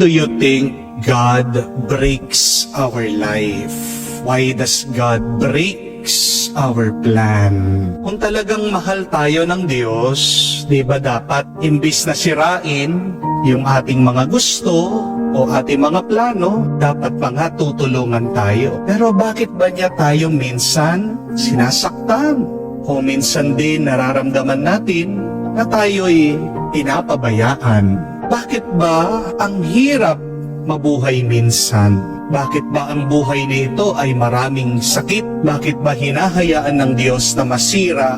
Do you think God breaks our life? Why does God breaks our plan? Kung talagang mahal tayo ng Diyos, di ba dapat imbis na sirain yung ating mga gusto o ating mga plano, dapat pa nga tutulungan tayo. Pero bakit ba niya tayo minsan sinasaktan? O minsan din nararamdaman natin na tayo'y pinapabayaan? Bakit ba ang hirap mabuhay minsan? Bakit ba ang buhay nito ay maraming sakit? Bakit ba hinahayaan ng Diyos na masira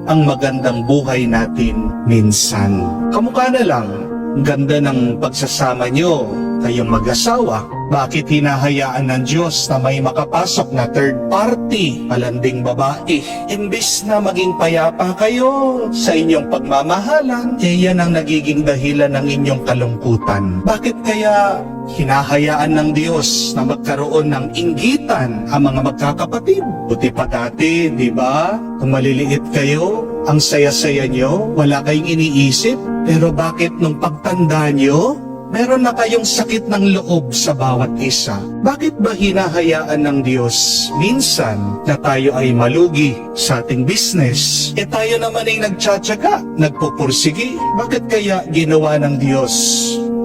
ang magandang buhay natin minsan? Kamukha na lang, ang ganda ng pagsasama nyo, kayong mag-asawa. Bakit hinahayaan ng Diyos na may makapasok na third party, malanding babae? Imbis na maging payapa kayo sa inyong pagmamahalan, yan ang nagiging dahilan ng inyong kalungkutan. Bakit kaya hinahayaan ng Diyos na magkaroon ng inggitan ang mga magkakapatid? Buti pa dati, di ba? Kung maliliit kayo, ang saya-saya nyo, wala kayong iniisip. Pero bakit nung pagtanda nyo, meron na kayong sakit ng loob sa bawat isa? Bakit ba hinahayaan ng Diyos minsan na tayo ay malugi sa ating business? Tayo naman ay nagtsatsaga, nagpupursigi. Bakit kaya ginawa ng Diyos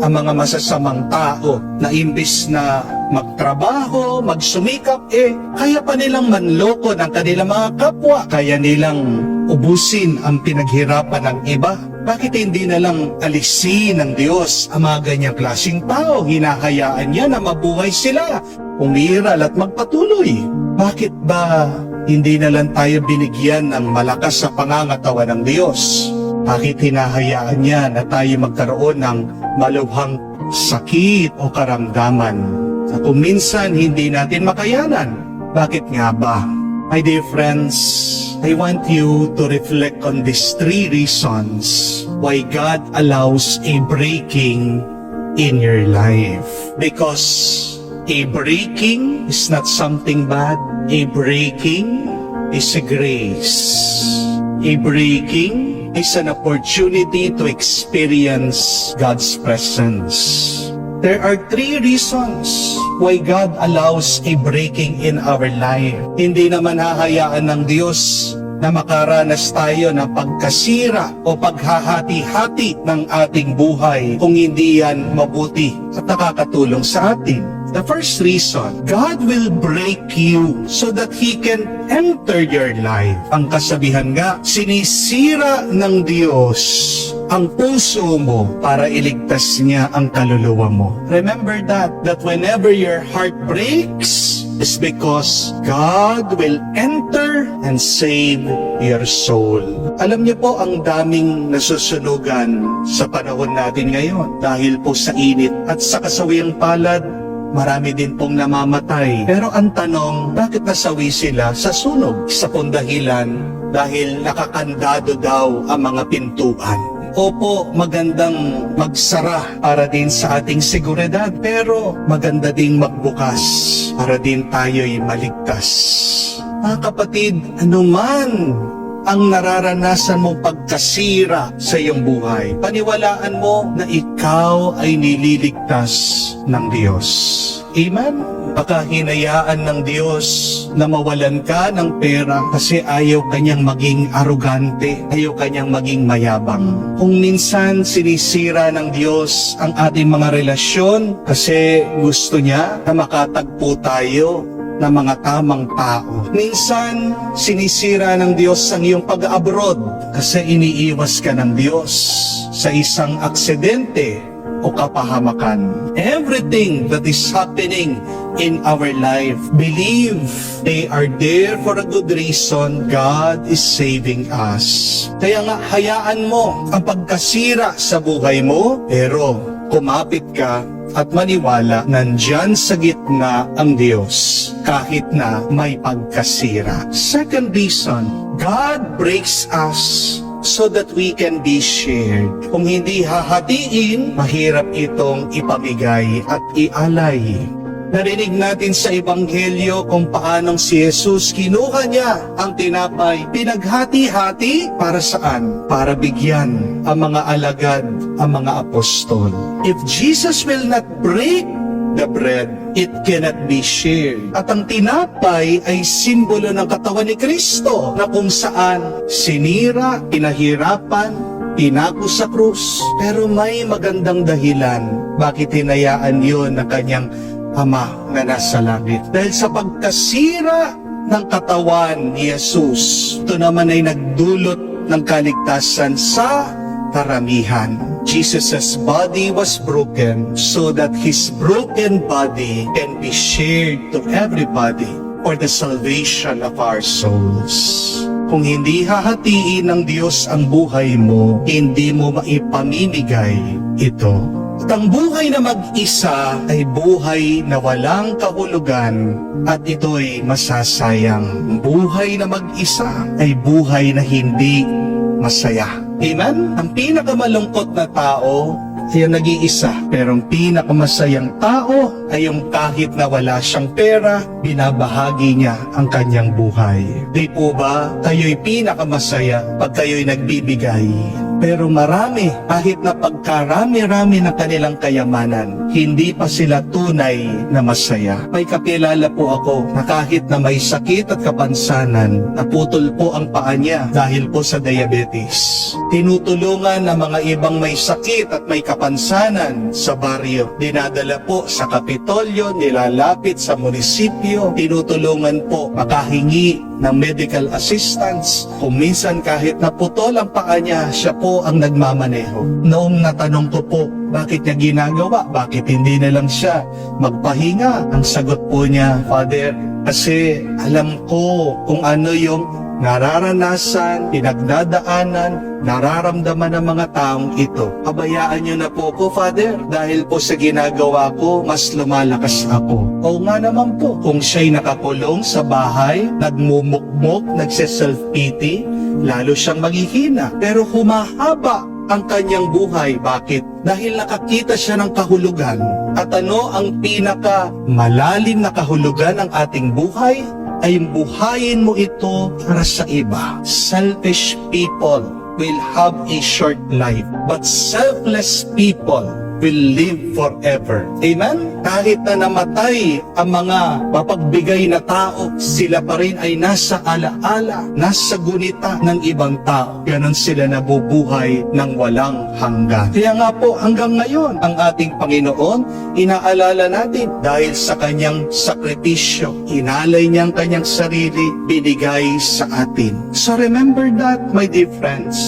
ang mga masasamang tao na imbis na magtrabaho, magsumikap, kaya pa nilang manloko ng kanilang mga kapwa, kaya nilang ubusin ang pinaghirapan ng iba? Bakit hindi na lang alisin ng Diyos ang mga ganyang klaseng tao? Hinahayaan niya na mabuhay sila, umiral at magpatuloy. Bakit ba hindi na lang tayo binigyan ng malakas sa pangangatawan ng Diyos? Bakit hinahayaan niya na tayo magkaroon ng malubhang sakit o karamdaman na kung minsan hindi natin makayanan? Bakit nga ba? My dear friends, I want you to reflect on these 3 reasons why God allows a breaking in your life. Because a breaking is not something bad. A breaking is a grace. A breaking is an opportunity to experience God's presence. There are 3 reasons why God allows a breaking in our life. Hindi naman hahayaan ng Diyos na makaranas tayo ng pagkasira o paghahati-hati ng ating buhay kung hindi yan mabuti at nakakatulong sa atin. The first reason, God will break you so that He can enter your life. Ang kasabihan nga, sinisira ng Diyos ang puso mo para iligtas niya ang kaluluwa mo. Remember that whenever your heart breaks, is because God will enter and save your soul. Alam niyo po, ang daming nasusunugan sa panahon natin ngayon dahil po sa init at sa kasawiyang palad. Marami din pong namamatay. Pero ang tanong, bakit nasawi sila sa sunog? Sa pong dahilan, dahil nakakandado daw ang mga pintuan. Opo, magandang magsara para din sa ating seguridad, pero maganda ding magbukas para din tayo'y maligtas. Mga kapatid, anuman ang nararanasan mong pagkasira sa iyong buhay, paniwalaan mo na ikaw ay nililigtas ng Diyos. Amen? Baka hinayaan ng Diyos na mawalan ka ng pera kasi ayaw kanyang maging arugante, ayaw kanyang maging mayabang. Kung minsan sinisira ng Diyos ang ating mga relasyon kasi gusto niya na makatagpo tayo ng mga tamang tao. Minsan, sinisira ng Diyos ang iyong pag-abroad kasi iniiwas ka ng Diyos sa isang aksidente o kapahamakan. Everything that is happening in our life, believe they are there for a good reason. God is saving us. Kaya nga, hayaan mo ang pagkasira sa buhay mo, pero kumapit ka at maniwala nandyan sa gitna ang Diyos kahit na may pagkasira. Second reason, God breaks us so that we can be shared. Kung hindi hahatiin, mahirap itong ipamigay at ialay. Narinig natin sa Ebanghelyo kung paanong si Jesus kinuha niya ang tinapay, pinaghati-hati para saan? Para bigyan ang mga alagad, ang mga apostol. If Jesus will not break the bread, it cannot be shared. At ang tinapay ay simbolo ng katawan ni Kristo na kung saan sinira, pinahirapan, pinako sa krus. Pero may magandang dahilan bakit hinayaan yun ng kanyang Ama na nasa langit. Dahil sa pagkasira ng katawan ni Jesus, ito naman ay nagdulot ng kaligtasan sa karamihan. Jesus' body was broken so that His broken body can be shared to everybody for the salvation of our souls. Kung hindi hahatiin ng Diyos ang buhay mo, hindi mo maipamimigay ito. At ang buhay na mag-isa ay buhay na walang kahulugan at ito'y masasayang. Buhay na mag-isa ay buhay na hindi masaya. Amen? Ang pinakamalungkot na tao ay yung nag-iisa. Pero ang pinakamasayang tao ay yung kahit na wala siyang pera, binabahagi niya ang kanyang buhay. Di po ba kayo'y pinakamasaya pag kayo'y nagbibigay? Pero marami, kahit na pagkarami-rami ng kanilang kayamanan, hindi pa sila tunay na masaya. May kakilala po ako na kahit na may sakit at kapansanan, naputol po ang paa niya dahil po sa diabetes. Tinutulungan ng mga ibang may sakit at may kapansanan sa baryo. Dinadala po sa Kapitolyo, nilalapit sa munisipyo, tinutulungan po makahingi ng medical assistance. Kung minsan kahit naputol ang paa niya, siya po ang nagmamaneho. Noong natanong ko po, bakit niya ginagawa? Bakit hindi na lang siya magpahinga? Ang sagot po niya, Father, kasi alam ko kung ano yung nararanasan, pinagdadaanan, nararamdaman ng mga taong ito. Pabayaan niyo na po ko, Father, dahil po sa ginagawa ko, mas lumalakas ako. Oo nga naman po, kung siya'y nakakulong sa bahay, nagmumukmok, nagse-self-pity, lalo siyang maghihina. Pero humahaba ang kanyang buhay. Bakit? Dahil nakakita siya ng kahulugan. At ano ang pinaka malalim na kahulugan ng ating buhay? Ay buhayin mo ito para sa iba. Selfish people will have a short life, but selfless people will live forever. Amen? Kahit na namatay ang mga mapagbigay na tao, sila pa rin ay nasa alaala, nasa gunita ng ibang tao. Ganon sila nabubuhay ng walang hanggan. Kaya nga po, hanggang ngayon, ang ating Panginoon, inaalala natin dahil sa kanyang sakripisyo, inalay niya ang kanyang sarili, binigay sa atin. So remember that, my dear friends,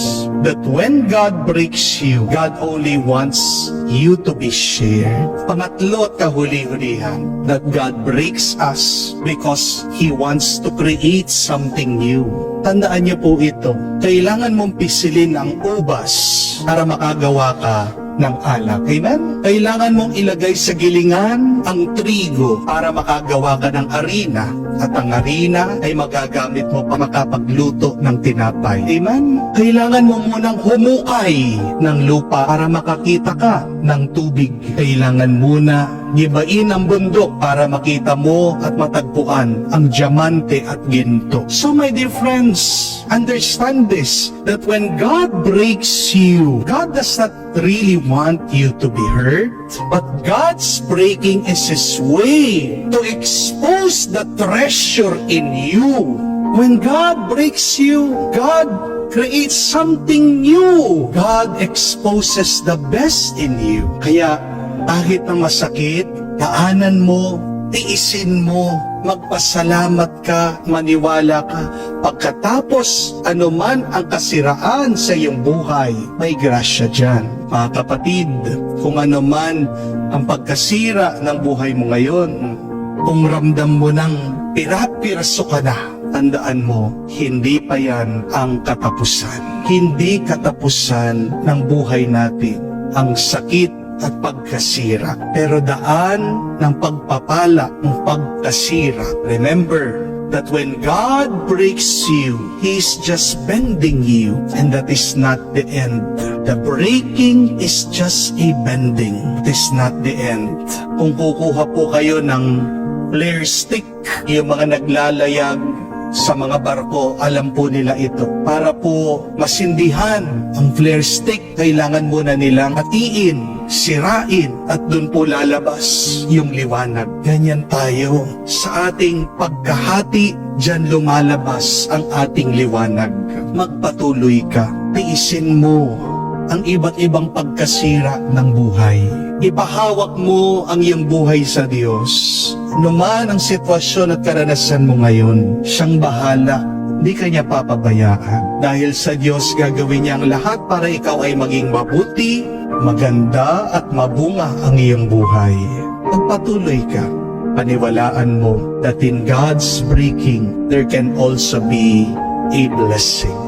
that when God breaks you, God only wants you to be shared. Pangatlo at kahuli-hulihan, that God breaks us because He wants to create something new. Tandaan niyo po ito, kailangan mong pisilin ang ubas para makagawa ka ng alak. Amen? Kailangan mong ilagay sa gilingan ang trigo para makagawa ka ng harina. At ang harina ay magagamit mo pa makapagluto ng tinapay. Amen? Kailangan mo munang humukay ng lupa para makakita ka ng tubig. Kailangan muna gibain ang bundok para makita mo at matagpuan ang diamante at ginto. So my dear friends, understand this, that when God breaks you, God does not really want you to be hurt, but God's breaking is His way to expose the treasure in you. When God breaks you, God creates something new. God exposes the best in you. Kaya kahit na masakit, daanan mo, tiisin mo, magpasalamat ka, maniwala ka. Pagkatapos, anuman ang kasiraan sa iyong buhay, may grasya dyan. Mga kapatid, kung anuman ang pagkasira ng buhay mo ngayon, kung ramdam mo ng pira-piraso ka na, tandaan mo, hindi pa yan ang katapusan. Hindi katapusan ng buhay natin ang sakit at pagkasira. Pero daan ng pagpapala ng pagkasira. Remember that when God breaks you, He's just bending you, and that is not the end. The breaking is just a bending. It is not the end. Kung kukuha po kayo ng flare stick, yung mga naglalayag sa mga barko, alam po nila ito. Para po masindihan ang flare stick, kailangan muna nilang hatiin, sirain, at dun po lalabas yung liwanag. Ganyan tayo. Sa ating pagkahati, dyan lumalabas ang ating liwanag. Magpatuloy ka. Tiisin mo ang iba't ibang pagkasira ng buhay. Ipahawak mo ang iyong buhay sa Diyos. Ano man ang sitwasyon at karanasan mo ngayon, siyang bahala. Hindi ka niya papabayaan. Dahil sa Diyos gagawin niya ang lahat para ikaw ay maging mabuti, maganda at mabunga ang iyong buhay. Magpatuloy ka. Paniwalaan mo that in God's breaking, there can also be a blessing.